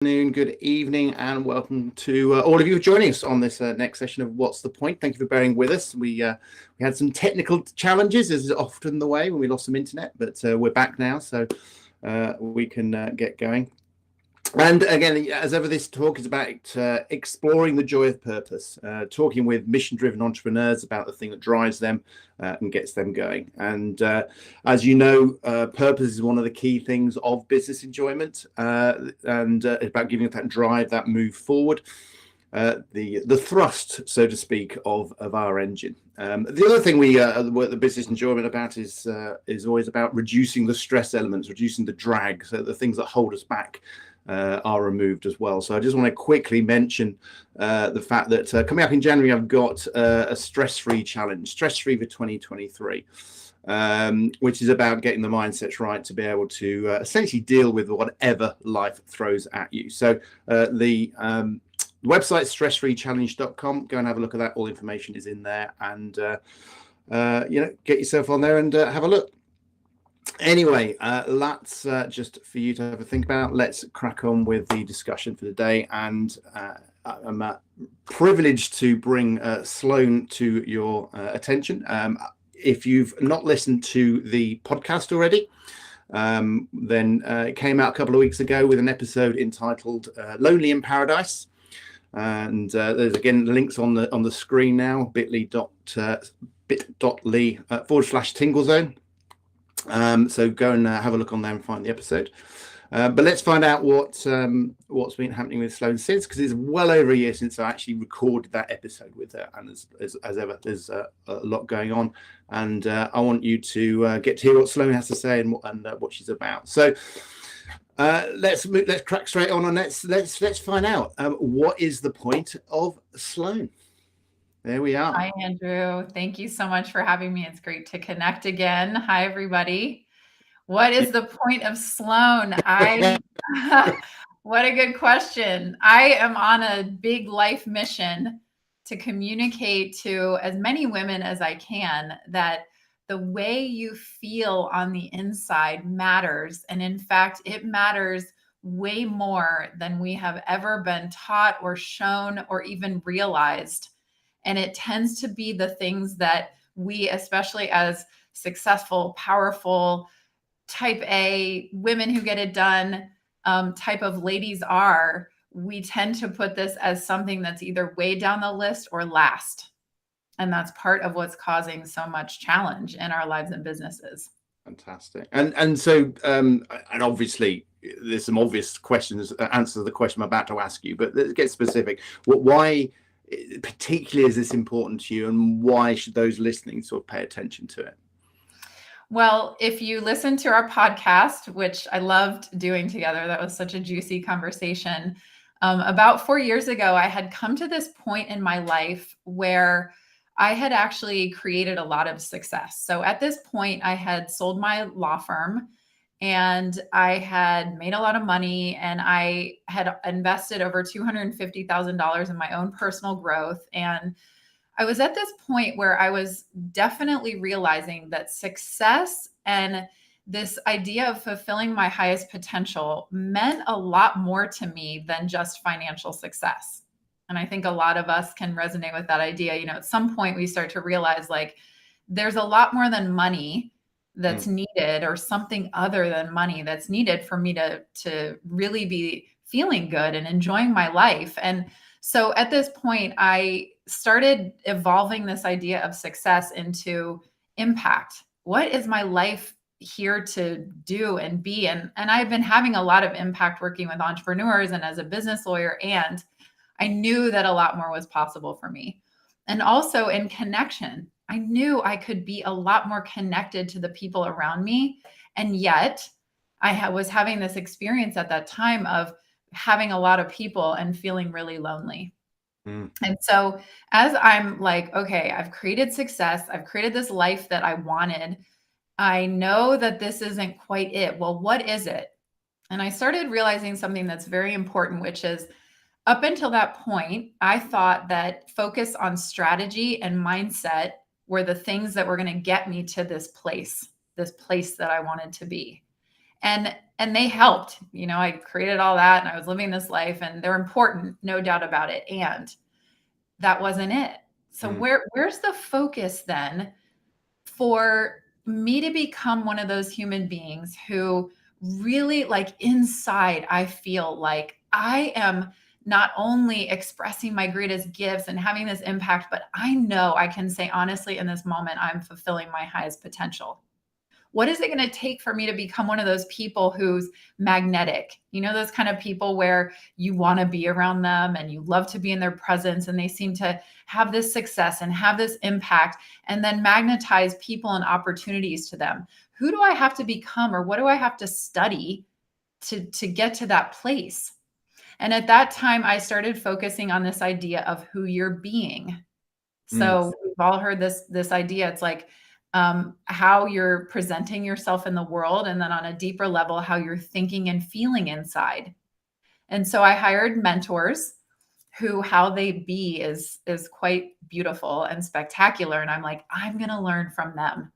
Afternoon, good evening, and welcome to all of you joining us on this next session of What's the Point. Thank you for bearing with us. We had some technical challenges, as is often the way when we lost some internet, but we're back now, so we can get going. And again, as ever, this talk is about exploring the joy of purpose, talking with mission-driven entrepreneurs about the thing that drives them and gets them going. And as you know, purpose is one of the key things of business enjoyment, and about giving it that drive, that move forward, the thrust, so to speak, of our engine. The other thing we work the business enjoyment about is always about reducing the stress elements, reducing the drag, so the things that hold us back are removed as well. So I just want to quickly mention the fact that coming up in January, I've got a stress-free challenge, stress-free for 2023, which is about getting the mindsets right to be able to essentially deal with whatever life throws at you. So the website stressfreechallenge.com. Go and have a look at that. All the information is in there, and get yourself on there and have a look. Anyway, that's just for you to have a think about. Let's crack on with the discussion for the day. And I'm privileged to bring Sloane to your attention. If you've not listened to the podcast already, then it came out a couple of weeks ago with an episode entitled Lonely in Paradise. And there's again links on the screen now, bit.ly/Tingle Zone. So go and have a look on there and find the episode. But let's find out what's been happening with Sloane since, because it's well over a year since I actually recorded that episode with her. And as ever, there's a lot going on, and I want you to get to hear what Sloane has to say and what she's about. So let's crack straight on, and let's find out what is the point of Sloane. There we are. Hi, Andrew. Thank you so much for having me. It's great to connect again. Hi, everybody. What is the point of Sloane? What a good question. I am on a big life mission to communicate to as many women as I can that the way you feel on the inside matters. And in fact, it matters way more than we have ever been taught or shown or even realized. And it tends to be the things that we, especially as successful, powerful, type A women who get it done type of ladies are, we tend to put this as something that's either way down the list or last. And that's part of what's causing so much challenge in our lives and businesses. Fantastic. And so, and obviously there's some obvious questions, answers to the question I'm about to ask you, but let's get specific. Why particularly is this important to you, and why should those listening sort of pay attention to it? Well, if you listen to our podcast, which I loved doing together, that was such a juicy conversation. About 4 years ago, I had come to this point in my life where I had actually created a lot of success. So at this point, I had sold my law firm, and I had made a lot of money, and I had invested over $250,000 in my own personal growth. And I was at this point where I was definitely realizing that success and this idea of fulfilling my highest potential meant a lot more to me than just financial success. And I think a lot of us can resonate with that idea. At some point we start to realize like there's a lot more than money that's needed, or something other than money that's needed for me to really be feeling good and enjoying my life. And so at this point, I started evolving this idea of success into impact. What is my life here to do and be? And I've been having a lot of impact working with entrepreneurs and as a business lawyer, and I knew that a lot more was possible for me. And also in connection, I knew I could be a lot more connected to the people around me. And yet I was having this experience at that time of having a lot of people and feeling really lonely. And so as I'm like, okay, I've created success, I've created this life that I wanted, I know that this isn't quite it. Well, what is it? And I started realizing something that's very important, which is up until that point, I thought that focus on strategy and mindset were the things that were going to get me to this place that I wanted to be. And And they helped. I created all that and I was living this life, and they're important, no doubt about it. And that wasn't it. So where's the focus then for me to become one of those human beings who really, like, inside, I feel like I am not only expressing my greatest gifts and having this impact, but I know I can say honestly in this moment, I'm fulfilling my highest potential. What is it going to take for me to become one of those people who's magnetic? Those kind of people where you want to be around them and you love to be in their presence, and they seem to have this success and have this impact and then magnetize people and opportunities to them. Who do I have to become, or what do I have to study to get to that place? And at that time, I started focusing on this idea of who you're being. So we've all heard this idea. It's like how you're presenting yourself in the world, and then on a deeper level, how you're thinking and feeling inside. And so I hired mentors who how they be is quite beautiful and spectacular. And I'm like, I'm going to learn from them.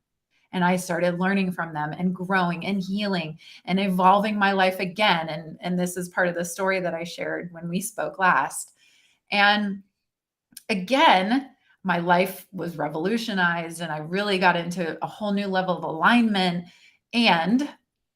And I started learning from them and growing and healing and evolving my life again. And this is part of the story that I shared when we spoke last. And again, my life was revolutionized and I really got into a whole new level of alignment. And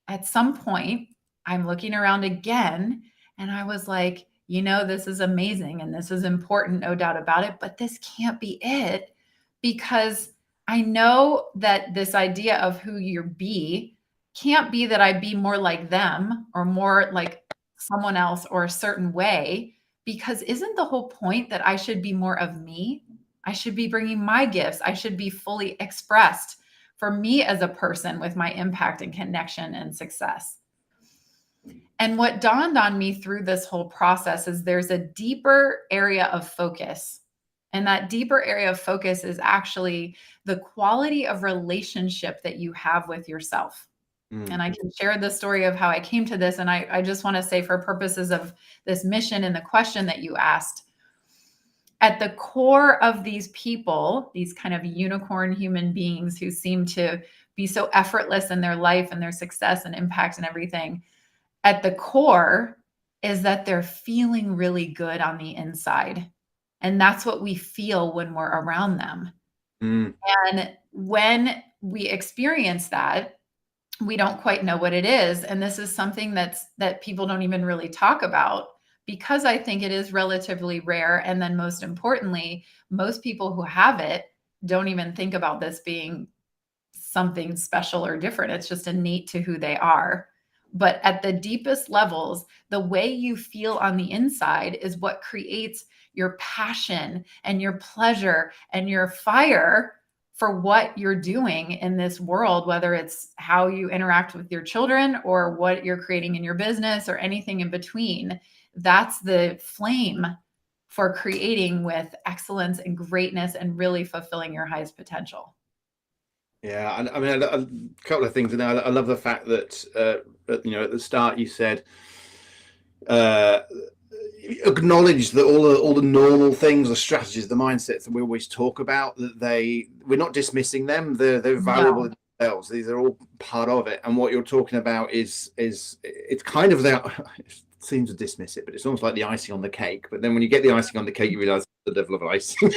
at some point, I'm looking around again and I was like, this is amazing and this is important, no doubt about it, but this can't be it, because I know that this idea of who you be can't be that I be more like them or more like someone else or a certain way, because isn't the whole point that I should be more of me? I should be bringing my gifts. I should be fully expressed for me as a person with my impact and connection and success. And what dawned on me through this whole process is there's a deeper area of focus. And that deeper area of focus is actually the quality of relationship that you have with yourself. And I can share the story of how I came to this. And I just want to say, for purposes of this mission and the question that you asked, at the core of these people, these kind of unicorn human beings who seem to be so effortless in their life and their success and impact and everything, at the core is that they're feeling really good on the inside. And that's what we feel when we're around them. And when we experience that, we don't quite know what it is. And this is something that people don't even really talk about, because I think it is relatively rare. And then most importantly, most people who have it don't even think about this being something special or different. It's just innate to who they are. But at the deepest levels, the way you feel on the inside is what creates your passion and your pleasure and your fire for what you're doing in this world, whether it's how you interact with your children or what you're creating in your business or anything in between. That's the flame for creating with excellence and greatness and really fulfilling your highest potential. Yeah, I mean, a couple of things, and I love the fact that at the start you said acknowledge that all the normal things, the strategies, the mindsets that we always talk about, that we're not dismissing them. They're valuable in themselves. These are all part of it. And what you're talking about is it's kind of there. It seems to dismiss it, but it's almost like the icing on the cake. But then when you get the icing on the cake, you realize the level of icing.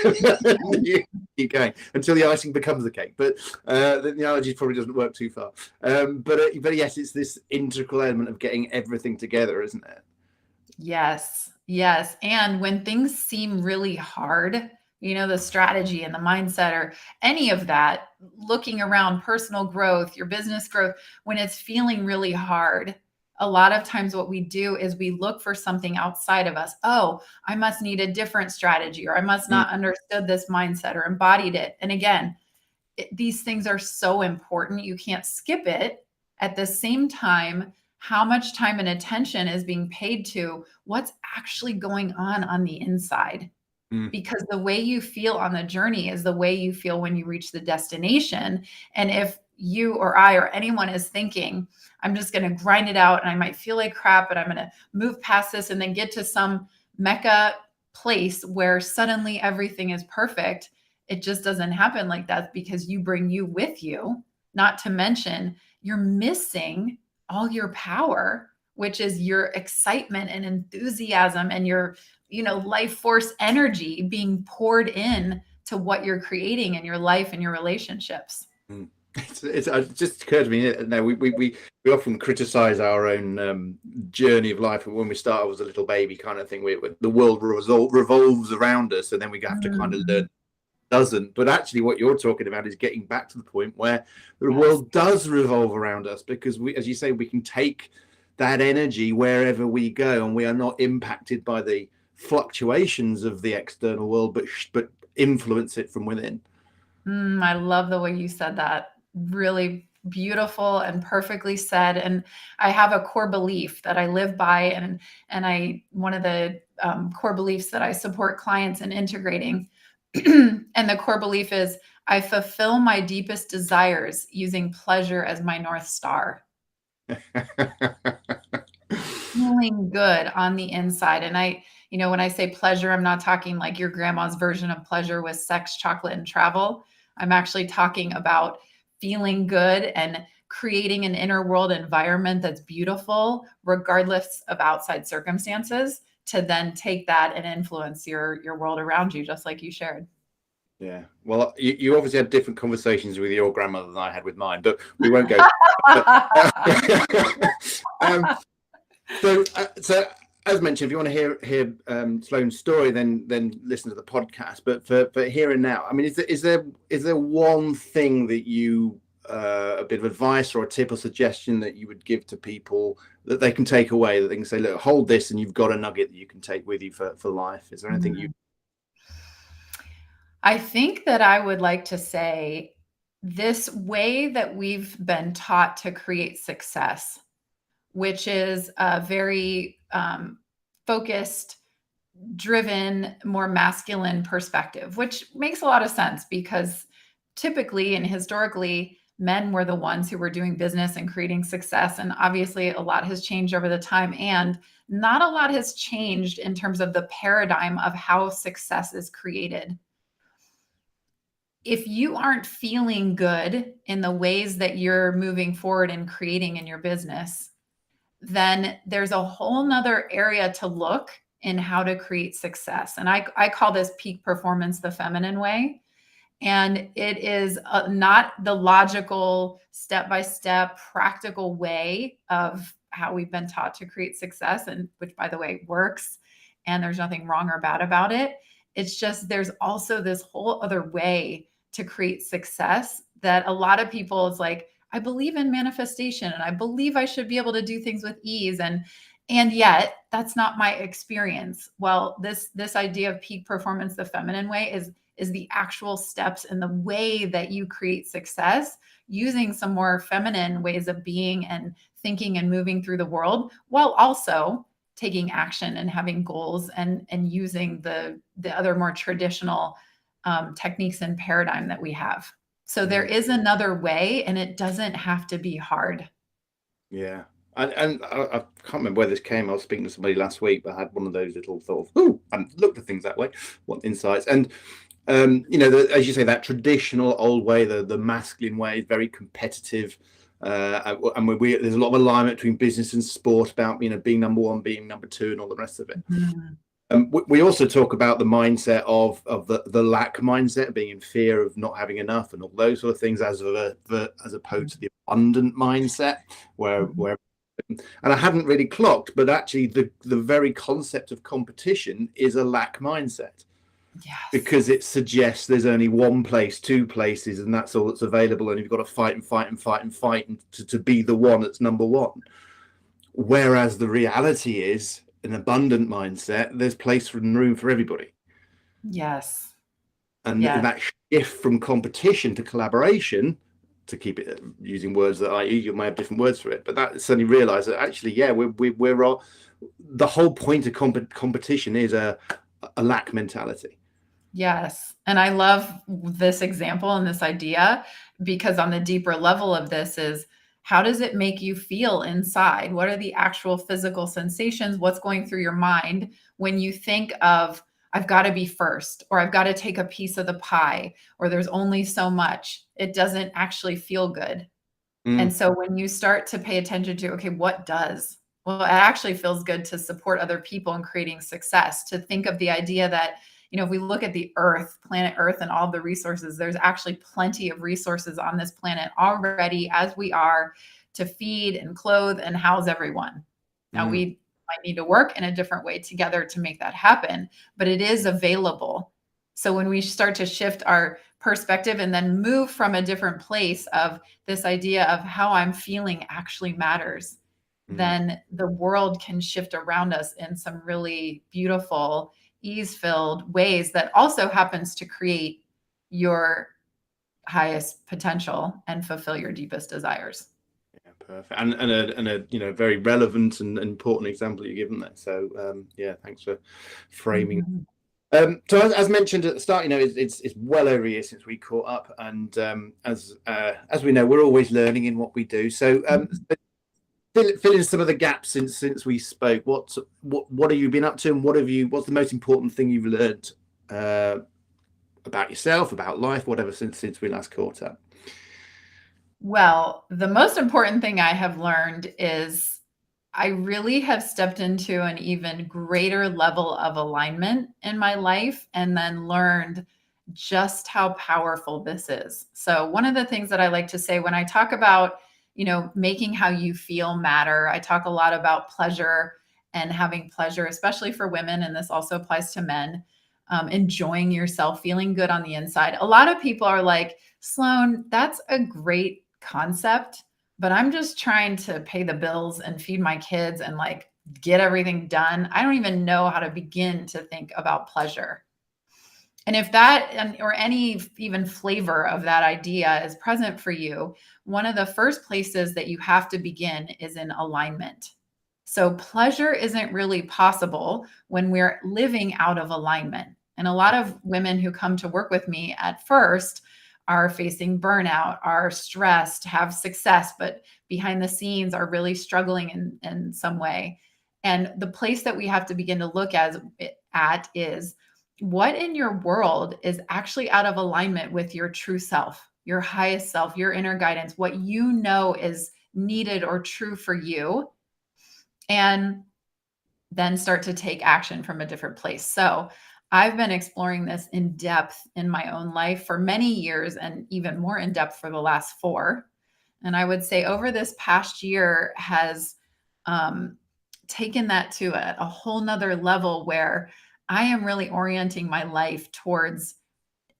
You keep going until the icing becomes the cake. But the analogy probably doesn't work too far. But yes, it's this integral element of getting everything together, isn't it? Yes. Yes. And when things seem really hard, the strategy and the mindset or any of that, looking around personal growth, your business growth, when it's feeling really hard, a lot of times what we do is we look for something outside of us. Oh, I must need a different strategy, or I must not understood this mindset or embodied it. And again, these things are so important. You can't skip it. At the same time, how much time and attention is being paid to what's actually going on the inside? Because the way you feel on the journey is the way you feel when you reach the destination. And if you or I or anyone is thinking, I'm just going to grind it out and I might feel like crap, but I'm going to move past this and then get to some mecca place where suddenly everything is perfect, it just doesn't happen like that, because you bring you with you, not to mention you're missing all your power, which is your excitement and enthusiasm and your, life force energy being poured in to what you're creating in your life and your relationships. It just occurred to me. No, we often criticize our own journey of life when we start as a little baby kind of thing. The world revolves around us, and then we have to kind of learn doesn't. But actually, what you're talking about is getting back to the point where the world does revolve around us, because we, as you say, we can take that energy wherever we go, and we are not impacted by the fluctuations of the external world, but influence it from within. I love the way you said that. Really beautiful and perfectly said. And I have a core belief that I live by, and one of the core beliefs that I support clients in integrating. And the core belief is, I fulfill my deepest desires using pleasure as my North Star. Feeling good on the inside. And when I say pleasure, I'm not talking like your grandma's version of pleasure with sex, chocolate, and travel. I'm actually talking about feeling good and creating an inner world environment that's beautiful, regardless of outside circumstances, to then take that and influence your world around you, just like you shared. Yeah. Well, you obviously had different conversations with your grandmother than I had with mine, but we won't go. So as mentioned, if you want to hear Sloane's story, then listen to the podcast. But for here and now, I mean, is there one thing that you a bit of advice or a tip or suggestion that you would give to people that they can take away, that they can say, look, hold this, and you've got a nugget that you can take with you for life? Is there anything you? I think that I would like to say, this way that we've been taught to create success, which is a very focused, driven, more masculine perspective, which makes a lot of sense, because typically and historically, men were the ones who were doing business and creating success. And obviously a lot has changed over the time, and not a lot has changed in terms of the paradigm of how success is created. If you aren't feeling good in the ways that you're moving forward and creating in your business, then there's a whole nother area to look in how to create success. And I call this peak performance the feminine way. And it is not the logical, step-by-step, practical way of how we've been taught to create success, and which, by the way, works. And there's nothing wrong or bad about it. It's just, there's also this whole other way to create success that a lot of people is like, I believe in manifestation, and I believe I should be able to do things with ease. And yet that's not my experience. Well, this idea of peak performance the feminine way is the actual steps in the way that you create success, using some more feminine ways of being and thinking and moving through the world, while also taking action and having goals and using the other more traditional techniques and paradigm that we have. So there is another way, and it doesn't have to be hard. Yeah. And I can't remember where this came. I was speaking to somebody last week, but I had one of those little sort of, ooh, I hadn't looked at things that way. What insights? And as you say, that traditional old way, the masculine way, is very competitive. And there's a lot of alignment between business and sport about being number one, being number two, and all the rest of it. We also talk about the mindset of the lack mindset, being in fear of not having enough, and all those sort of things, as opposed to the abundant mindset, where and I hadn't really clocked, but actually the very concept of competition is a lack mindset. Yes. Because it suggests there's only one place, two places, and that's all that's available, and you've got to fight and fight and fight and fight to be the one that's number one. Whereas the reality is, an abundant mindset, there's place and room for everybody. Yes. And that shift from competition to collaboration, to keep it using words that I use, you may have different words for it, but that suddenly realize that actually, we're all, the whole point of competition is a lack mentality. Yes. And I love this example and this idea, because on the deeper level of this is, how does it make you feel inside? What are the actual physical sensations? What's going through your mind when you think of, I've got to be first, or I've got to take a piece of the pie, or there's only so much? It doesn't actually feel good. And so when you start to pay attention to, okay, what does? Well, it actually feels good to support other people in creating success, to think of the idea that, if we look at the Earth, planet Earth, and all the resources, there's actually plenty of resources on this planet already as we are to feed and clothe and house everyone. Now, we might need to work in a different way together to make that happen, but it is available. So when we start to shift our perspective and then move from a different place of this idea of how I'm feeling actually matters, then the world can shift around us in some really beautiful, ease-filled ways that also happens to create your highest potential and fulfill your deepest desires. Yeah, perfect. And a very relevant and important example you've given there. So yeah, thanks for framing. So as mentioned at the start, it's well over a year since we caught up, and as we know, we're always learning in what we do. So fill in some of the gaps since we spoke. What have you been up to, and what's the most important thing you've learned about yourself, about life, whatever, since we last caught up? Well, the most important thing I have learned is I really have stepped into an even greater level of alignment in my life, and then learned just how powerful this is. So one of the things that I like to say when I talk about, making how you feel matter, I talk a lot about pleasure and having pleasure, especially for women. And this also applies to men, enjoying yourself, feeling good on the inside. A lot of people are like, Sloane, that's a great concept, but I'm just trying to pay the bills and feed my kids and like get everything done. I don't even know how to begin to think about pleasure. And if that, or any even flavor of that idea is present for you, one of the first places that you have to begin is in alignment. So pleasure isn't really possible when we're living out of alignment. And a lot of women who come to work with me at first are facing burnout, are stressed, have success, but behind the scenes are really struggling in some way. And the place that we have to begin to look at is what in your world is actually out of alignment with your true self, your highest self, your inner guidance, what you know is needed or true for you, and then start to take action from a different place. So I've been exploring this in depth in my own life for many years, and even more in depth for the last 4. And I would say over this past year has taken that to a whole nother level where I am really orienting my life towards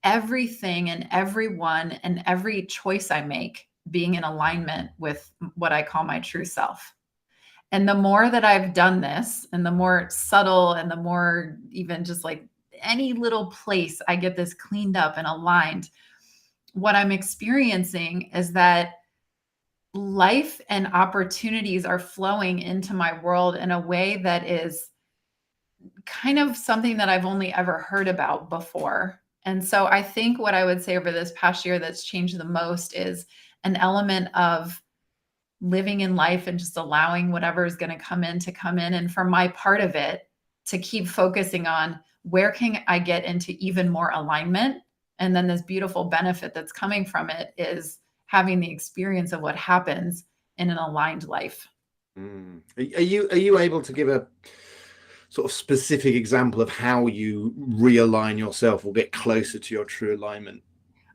everything and everyone and every choice I make being in alignment with what I call my true self. And the more that I've done this, and the more subtle, and the more even just like any little place I get this cleaned up and aligned, what I'm experiencing is that life and opportunities are flowing into my world in a way that is kind of something that I've only ever heard about before. And so I think what I would say over this past year that's changed the most is an element of living in life and just allowing whatever is going to come in to come in. And for my part of it, to keep focusing on where can I get into even more alignment. And then this beautiful benefit that's coming from it is having the experience of what happens in an aligned life. Are you able to give a sort of specific example of how you realign yourself or get closer to your true alignment?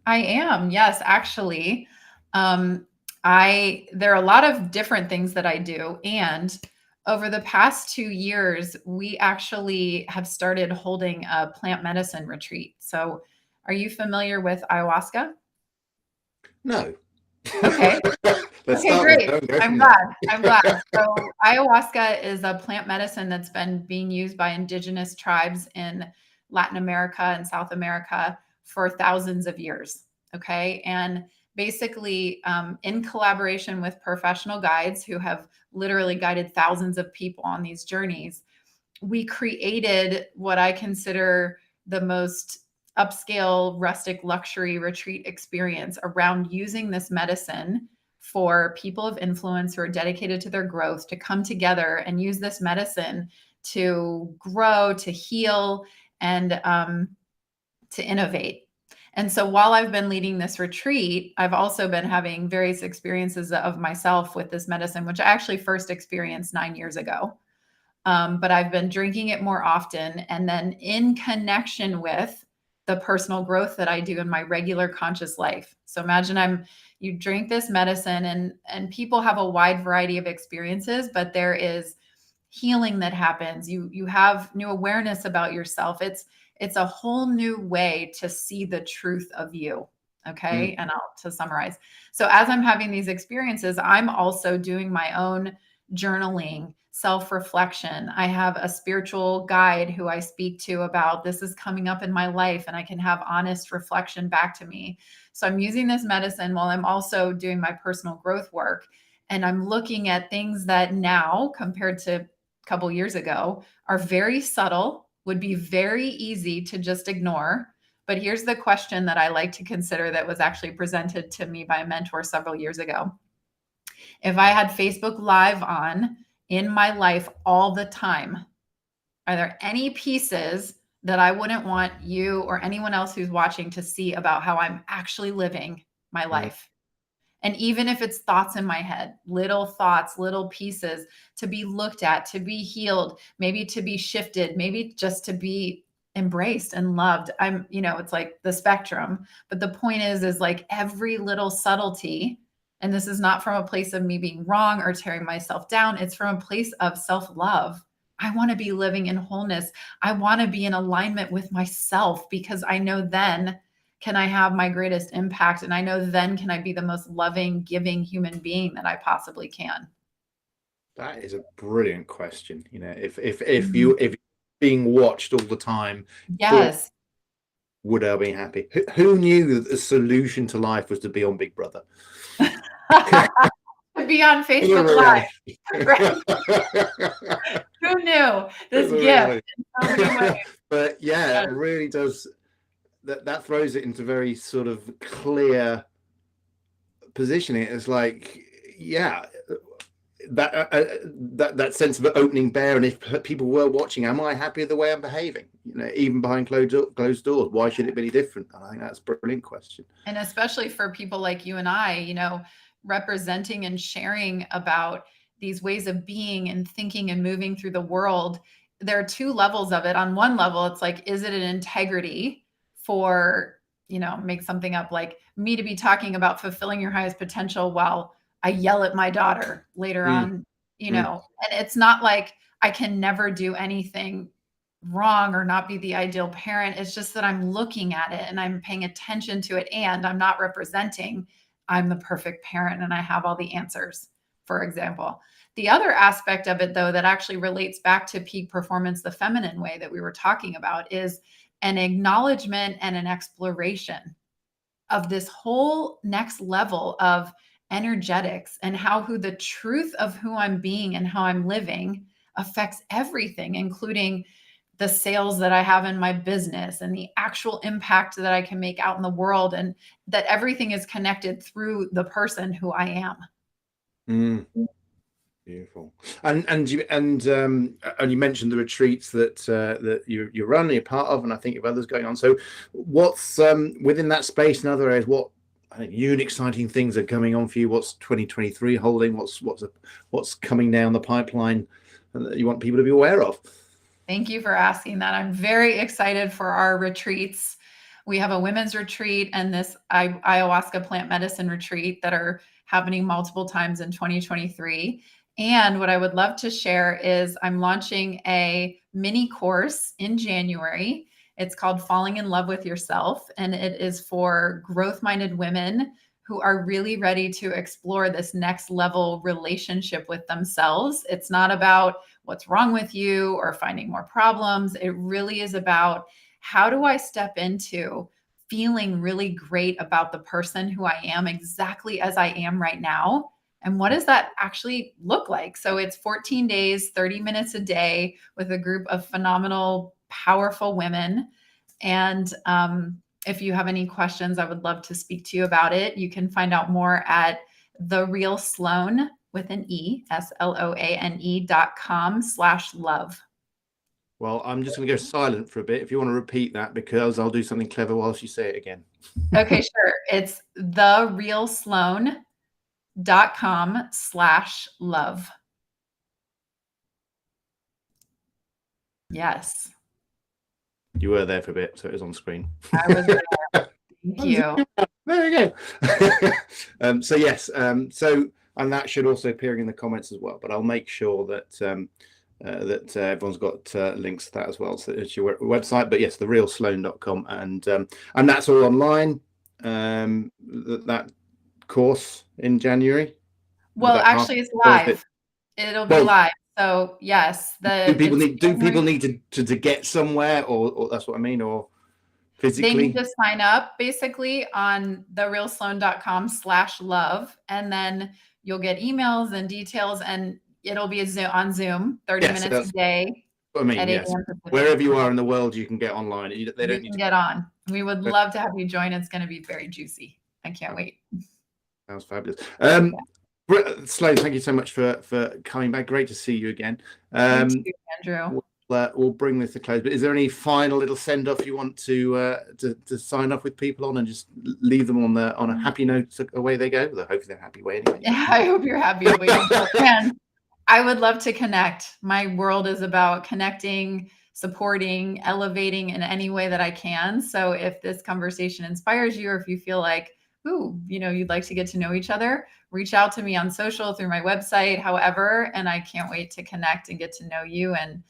I am, yes, actually. There are a lot of different things that I do. And over the past 2 years, we actually have started holding a plant medicine retreat. So are you familiar with ayahuasca? No. Okay. Okay, great. I'm glad. So ayahuasca is a plant medicine that's been being used by indigenous tribes in Latin America and South America for thousands of years. Okay. And basically, in collaboration with professional guides who have literally guided thousands of people on these journeys, we created what I consider the most upscale, rustic luxury retreat experience around using this medicine for people of influence who are dedicated to their growth to come together and use this medicine to grow, to heal, and to innovate. And so while I've been leading this retreat, I've also been having various experiences of myself with this medicine, which I actually first experienced 9 years ago. But I've been drinking it more often. And then in connection with the personal growth that I do in my regular conscious life. So imagine you drink this medicine, and people have a wide variety of experiences, but there is healing that happens. You have new awareness about yourself. It's a whole new way to see the truth of you. Okay. And to summarize. So as I'm having these experiences, I'm also doing my own journaling, self-reflection. I have a spiritual guide who I speak to about this is coming up in my life, and I can have honest reflection back to me. So I'm using this medicine while I'm also doing my personal growth work. And I'm looking at things that now, compared to a couple years ago, are very subtle, would be very easy to just ignore. But here's the question that I like to consider that was actually presented to me by a mentor several years ago. If I had Facebook Live on in my life all the time, are there any pieces that I wouldn't want you or anyone else who's watching to see about how I'm actually living my life? And even if it's thoughts in my head, little thoughts, little pieces to be looked at, to be healed, maybe to be shifted, maybe just to be embraced and loved. It's like the spectrum. But the point is like every little subtlety, and this is not from a place of me being wrong or tearing myself down. It's from a place of self-love. I want to be living in wholeness. I want to be in alignment with myself, because I know then can I have my greatest impact? And I know then can I be the most loving, giving human being that I possibly can? That is a brilliant question. If you're being watched all the time, Yes. would I be happy? Who knew that the solution to life was to be on Big Brother? To be on Facebook Live. Right? Who knew this gift in so many ways? But yeah, it really does. That throws it into very sort of clear positioning. It's like, yeah, that sense of opening bare. And if people were watching, am I happy with the way I'm behaving? Even behind closed doors, why should it be any different? I think that's a brilliant question. And especially for people like you and I, representing and sharing about these ways of being and thinking and moving through the world. There are two levels of it. On one level, it's like, is it an integrity for, make something up, like me to be talking about fulfilling your highest potential while I yell at my daughter later on, and it's not like I can never do anything wrong or not be the ideal parent. It's just that I'm looking at it and I'm paying attention to it, and I'm not representing I'm the perfect parent and I have all the answers, for example. The other aspect of it, though, that actually relates back to peak performance, the feminine way that we were talking about, is an acknowledgement and an exploration of this whole next level of energetics and who the truth of who I'm being and how I'm living affects everything, including the sales that I have in my business and the actual impact that I can make out in the world, and that everything is connected through the person who I am. Beautiful. And you mentioned the retreats that you run, you're part of, and I think you have others going on. So what's within that space and other areas, what new and exciting things are coming on for you? What's 2023 holding? What's coming down the pipeline that you want people to be aware of? Thank you for asking that. I'm very excited for our retreats. We have a women's retreat and this ayahuasca plant medicine retreat that are happening multiple times in 2023. And what I would love to share is I'm launching a mini course in January. It's called Falling in Love with Yourself, and it is for growth-minded women who are really ready to explore this next level relationship with themselves. It's not about what's wrong with you or finding more problems. It really is about, how do I step into feeling really great about the person who I am exactly as I am right now? And what does that actually look like? So it's 14 days, 30 minutes a day with a group of phenomenal, powerful women. And if you have any questions, I would love to speak to you about it. You can find out more at The Real Sloane with an E, SLOANE.com/love. Well, I'm just going to go silent for a bit if you want to repeat that, because I'll do something clever whilst you say it again. Okay, sure. It's therealsloane.com/love. Yes, You were there for a bit, so it was on screen. I was there. Thank you. There you go. So yes, and that should also appear in the comments as well. But I'll make sure that everyone's got links to that as well. So it's your website. But yes, therealsloane.com, and that's all online. That course in January. Well, actually, it's live. It'll be live. So yes, do people need to get somewhere, or that's what I mean, or physically? They need to sign up basically on therealsloane.com/love, and then you'll get emails and details, and it'll be on Zoom, 30 minutes a day. I mean, yes. Wherever you are in the world, you can get online. They don't need to get on. We would love to have you join. It's going to be very juicy. I can't wait. Sounds fabulous. Sloane, thank you so much for coming back. Great to see you again. Thank you, Andrew. We'll bring this to close. But is there any final little send off you want to sign off with people on, and just leave them on a happy note? So away they go. Hopefully they're happy way anyway. Yeah, I hope you're happy. I would love to connect. My world is about connecting, supporting, elevating in any way that I can. So if this conversation inspires you, or if you feel like, ooh, you'd like to get to know each other, reach out to me on social, through my website, however, and I can't wait to connect and get to know you and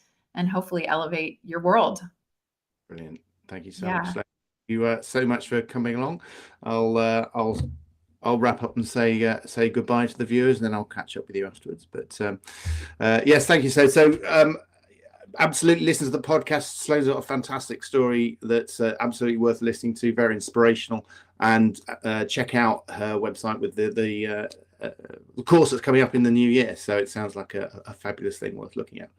hopefully elevate your world. Brilliant. Thank you so much. Thank you so much for coming along. I'll wrap up and say goodbye to the viewers, and then I'll catch up with you afterwards. But yes, thank you. So absolutely listen to the podcast. Sloane's got a fantastic story that's absolutely worth listening to, very inspirational. And check out her website with the course that's coming up in the new year. So it sounds like a fabulous thing worth looking at.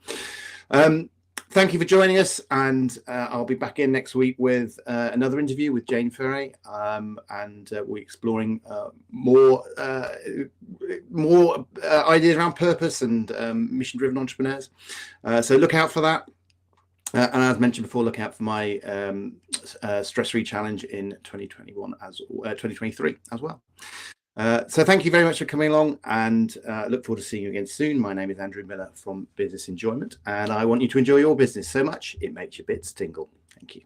Thank you for joining us, and I'll be back in next week with another interview with Jane Ferre, and we're exploring more ideas around purpose and mission-driven entrepreneurs. So look out for that. And as mentioned before, look out for my stress-free challenge in 2023 as well. So thank you very much for coming along, and look forward to seeing you again soon. My name is Andrew Miller from Business Enjoyment, and I want you to enjoy your business so much it makes your bits tingle. Thank you.